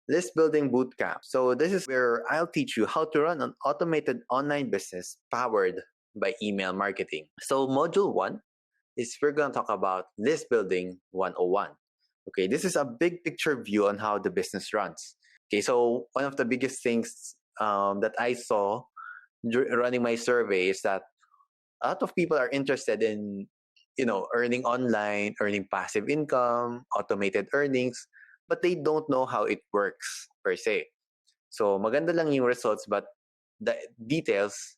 List Building Bootcamp. So this is where I'll teach you how to run an automated online business powered by email marketing. So module 1 is we're going to talk about list building 101. Okay, this is a big picture view on how the business runs. Okay, so one of the biggest things that I saw running my survey is that a lot of people are interested in earning online, earning passive income, automated earnings, but they don't know how it works per se. So maganda lang yung results, but the details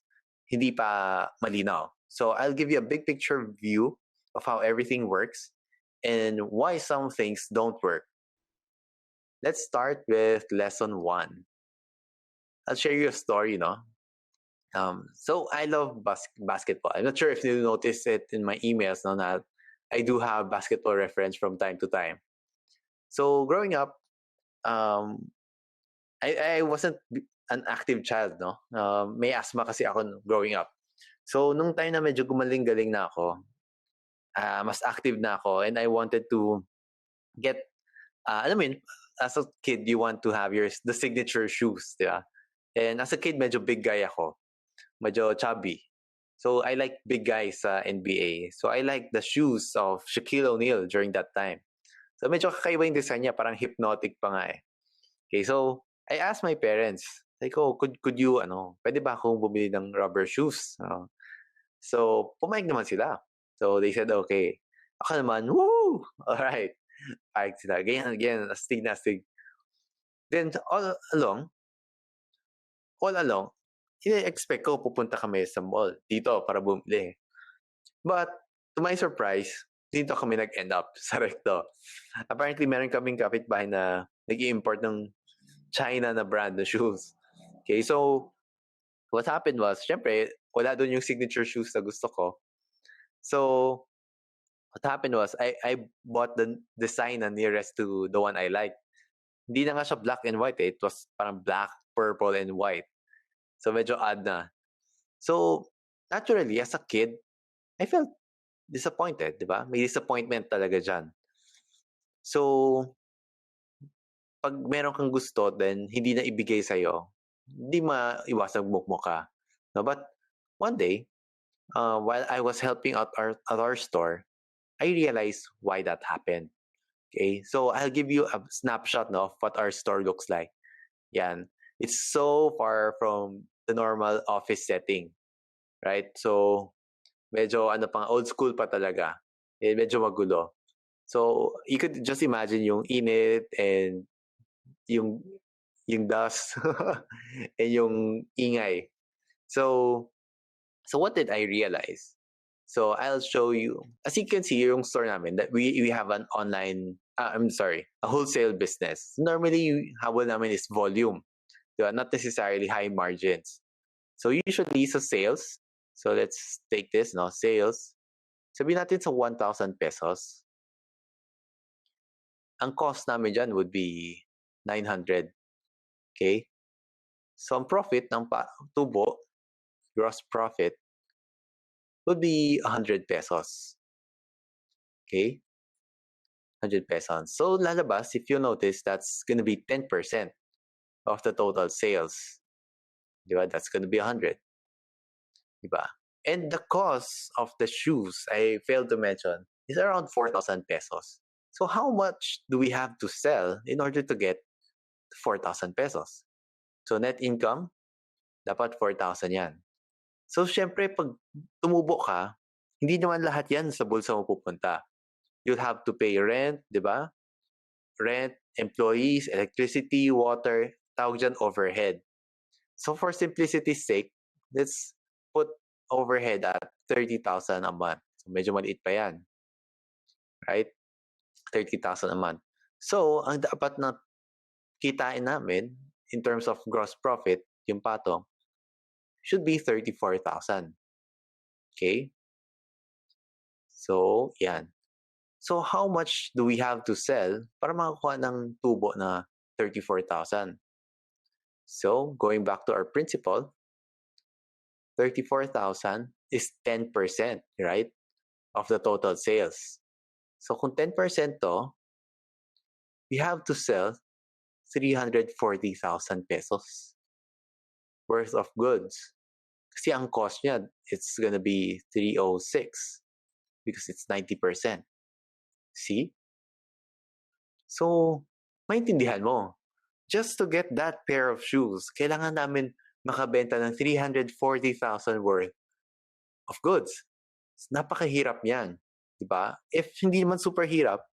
hindi pa malinaw. So I'll give you a big picture view of how everything works and why some things don't work. Let's start with lesson 1. I'll share you a story, So I love basketball. I'm not sure if you notice it in my emails, no, that I do have basketball reference from time to time. So growing up, I wasn't an active child, no. May asthma kasi ako growing up. So nung time na medyo gumaling-galing na ako, mas active na ako, and I wanted to get, alam mo yun, as a kid, you want to have the signature shoes, di ba? And as a kid, medyo big guy ako. Medyo chubby. So I like big guys sa NBA. So I like the shoes of Shaquille O'Neal during that time. So medyo kakaiba yung design niya, parang hypnotic pa nga eh. Okay, so I asked my parents, like, oh, could you, pwede ba akong bumili ng rubber shoes? So pumayag naman sila. So they said, okay. Ako naman, woo! Alright. Payag sila. Ganyan, astig na astig. Then all along, ine-expect ko pupunta kami sa mall dito para bumili. But to my surprise, dito kami nag-end up sa Recto. Apparently, meron kaming kapitbahay na nag-i-import ng China na brand na shoes. Okay, so what happened was, syempre, wala doon yung signature shoes na gusto ko. So what happened was, I bought the design na nearest to the one I like. Hindi na nga siya black and white eh. It was parang black, purple, and white. So medyo odd na. So naturally, as a kid, I felt disappointed, di ba? May disappointment talaga dyan. So pag meron kang gusto, then hindi na ibigay sa'yo, hindi maiwasang mukmuka. No? But one day, while I was helping out at our store, I realized why that happened. Okay, so I'll give you a snapshot of what our store looks like. Yan. It's so far from the normal office setting, right? So medyo pang old school pa talaga. Medyo magulo. So you could just imagine yung init and yung dust and yung ingay. So what did I realize? So I'll show you. As you can see, yung store namin, that we have an online, a wholesale business. Normally, yung habol namin is volume. Diba? Not necessarily high margins. So usually sa sales, so let's take this, sales. Sabihin natin sa 1,000 pesos. Ang cost namin dyan would be 900. Okay? So ang profit ng tubo, gross profit, would be 100 pesos. Okay? 100 pesos. So lalabas, if you notice, that's going to be 10% of the total sales. Diba? That's going to be 100. Diba? And the cost of the shoes, I failed to mention, is around 4,000 pesos. So how much do we have to sell in order to get 4,000 pesos? So net income, dapat 4,000 yan. So syempre, pag tumubo ka, hindi naman lahat yan sa bulsa mo pupunta. You'll have to pay rent, di ba? Rent, employees, electricity, water, tawag dyan overhead. So for simplicity's sake, let's put overhead at 30,000 a month. So medyo maliit pa yan. Right? 30,000 a month. So ang dapat na kitain namin in terms of gross profit, yung patong, should be 34,000. Okay? So, yan. So, how much do we have to sell para makakuha ng tubo na 34,000? So, going back to our principle, 34,000 is 10%, right? Of the total sales. So, kung 10% to, we have to sell 340,000 pesos worth of goods. Kasi ang cost niya, it's gonna be 306 because it's 90%. See? So, maintindihan mo. Just to get that pair of shoes, kailangan namin makabenta ng 340,000 worth of goods. Napakahirap yan. Diba? If hindi naman super hirap,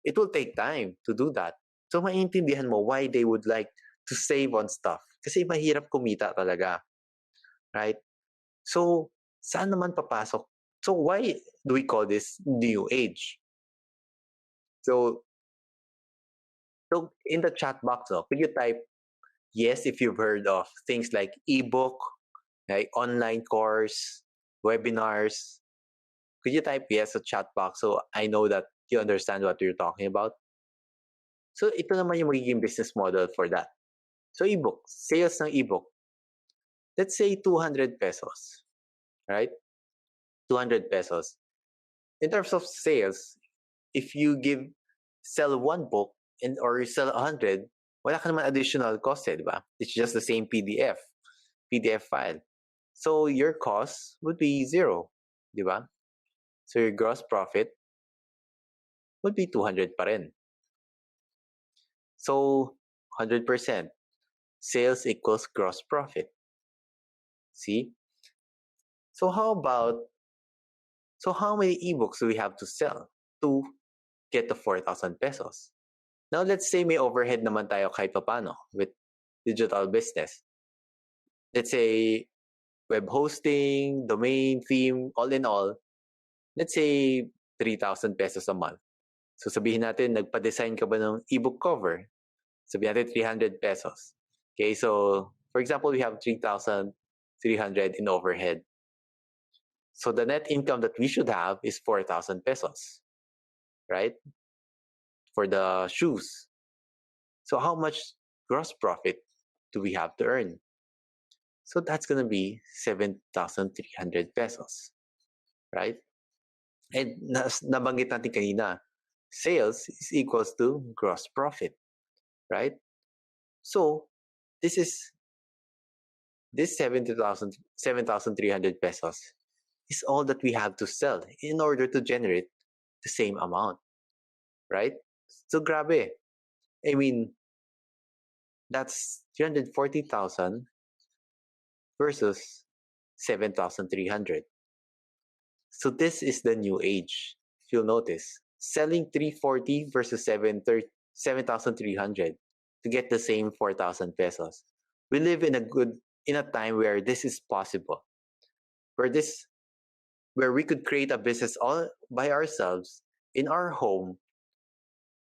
it will take time to do that. So, maintindihan mo why they would like to save on stuff. Kasi mahirap kumita talaga. Right? So, saan naman papasok? So, why do we call this new age? So in the chat box, could you type yes if you've heard of things like ebook, like online course, webinars? Could you type yes sa chat box so I know that you understand what we're talking about? So ito naman yung magiging business model for that. So ebook, sales ng ebook. Let's say 200 pesos, right? 200 pesos. In terms of sales, if you sell one book or you sell 100, wala ka naman additional cost, di ba? It's just the same PDF file. So your cost would be 0, di ba? So your gross profit would be 200 pa rin. So 100%. Sales equals gross profit. See? So how many ebooks do we have to sell to get the 4,000 pesos? Now, let's say may overhead naman tayo kahit papano with digital business. Let's say web hosting, domain, theme, all in all, let's say 3,000 pesos a month. So sabihin natin, nagpa-design ka ba ng ebook cover? Sabihin natin 300 pesos. Okay, so for example, we have 3,300 in overhead. So the net income that we should have is 4,000 pesos, right? For the shoes. So how much gross profit do we have to earn? So that's going to be 7,300 pesos, right? And nabanggit natin kanina, sales is equals to gross profit, right? So this 7,300 pesos is all that we have to sell in order to generate the same amount, right? So grabe. I mean, that's 340,000 versus 7,300. So this is the new age. If you'll notice, selling 340 versus 7,300 to get the same 4,000 pesos. We live in a time where this is possible. Where we could create a business all by ourselves in our home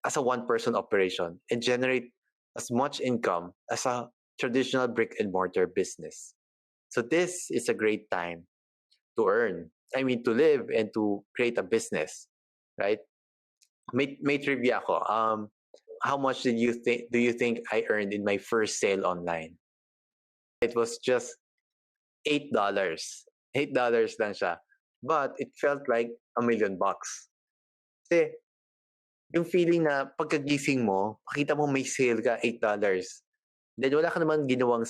as a one-person operation and generate as much income as a traditional brick-and-mortar business. So this is a great time to earn. I mean, to live and to create a business, right? May trivia ako. How much do you think I earned in my first sale online? It was just $8. $8 lang siya. But it felt like $1 million. Kasi yung feeling na pagkagising mo, makita mo may sale ka, $8. Then wala ka naman ginawang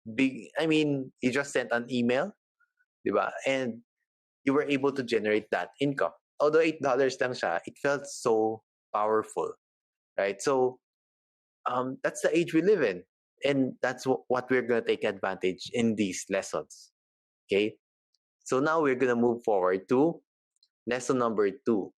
big, I mean, you just sent an email, di ba? And you were able to generate that income. Although $8 lang siya, it felt so powerful, right? So that's the age we live in. And that's what we're going to take advantage in these lessons, okay? So now we're going to move forward to lesson number 2.